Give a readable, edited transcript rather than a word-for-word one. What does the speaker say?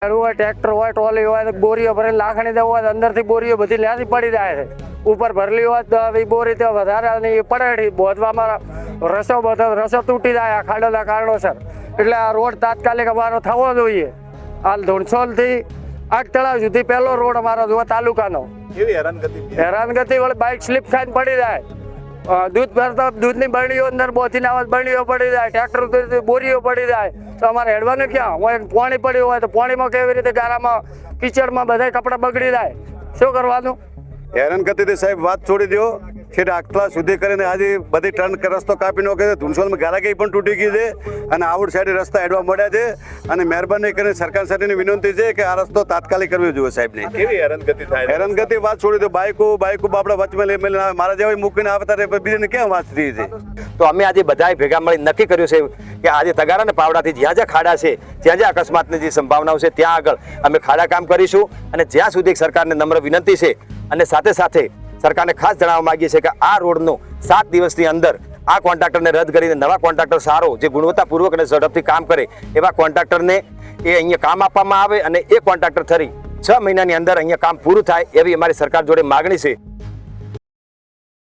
Tractor हो trolley हो बोरीओ भरी लाखणी देव हो अंदर थी बोरीओ बधी ल्याथी पड़ी जाए छे ऊपर भरली हो बोरी तो वधारे पड़े बोधवामां रसो तूटी जाए खाडोना कारणोसर एटले आ रोड तात्कालिक अमारो थवो जोईए। हाल धुणसोल थी आग तळाव सुधी पहेलो रोड अमारो जो तालुकानो हैरानगति वाली बाइक स्लीप खाई पड़ी जाए दूध भरता दूधनी बरણીઓ अंदर बोथीने आवाज बरણીઓ पड़ी जाए ट्रेक्टर बोरीओ पड़ी जाए तो अमारे हेडवाने क्या हुए पाणी पड्યું હોય तो पाणीमां केवी रीते गारामां कीचड़मां बधाय कपड़ा बगड़ी जाए शुं करवानुं। हैरानगति साहेब बात छोड़ी दो छेट आगतला सुधी करीने આજે બધી ટર્ન રસ્તો કાપી નાખ્યો છે ધુણસોલમાં ગાલાગી પણ તૂટી ગઈ છે અને આઉટ સાઈડ રસ્તા હેડવા મળ્યા છે અને મહેરબાની કરીને સરકાર સાથેની વિનંતી છે કે આ રસ્તો તાત્કાલિક કરવો જોઈએ સાહેબને। કેવી હેરાનગતિ થાય? હેરાનગતિ વાત છોડી દો બાઈકો બાપડા વચમાં લઈ મેલે મારા જેવા મૂકીને આવતા રહે બીજાને ક્યાં વાત થઈ છે। તો અમે આજે બધાએ ભેગા મળી નક્કી કર્યું છે કે આજે તગારા અને પાવડાથી જ્યાં જ્યાં ખાડા છે જ્યાં જ્યાં અકસ્માતની જે સંભાવનાઓ છે ત્યાં આગળ અમે ખાડા કામ કરીશું અને જ્યાં સુધી સરકારને નમ્ર વિનંતી છે અને સાથે સાથે સરકારને ખાસ જણાવવા માંગીએ છીએ કે આ રોડનો 7 દિવસની અંદર આ કોન્ટ્રાક્ટરને રદ કરીને નવા કોન્ટ્રાક્ટર સારો જે ગુણવત્તાપૂર્વક અને ઝડપથી કામ કરે એવા કોન્ટ્રાક્ટરને એ અહીંયા કામ આપવામાં આવે અને એ કોન્ટ્રાક્ટર થરી 6 મહિનાની અંદર અહીંયા કામ પૂરું થાય એવી અમારી સરકાર જોડે માગણી છે।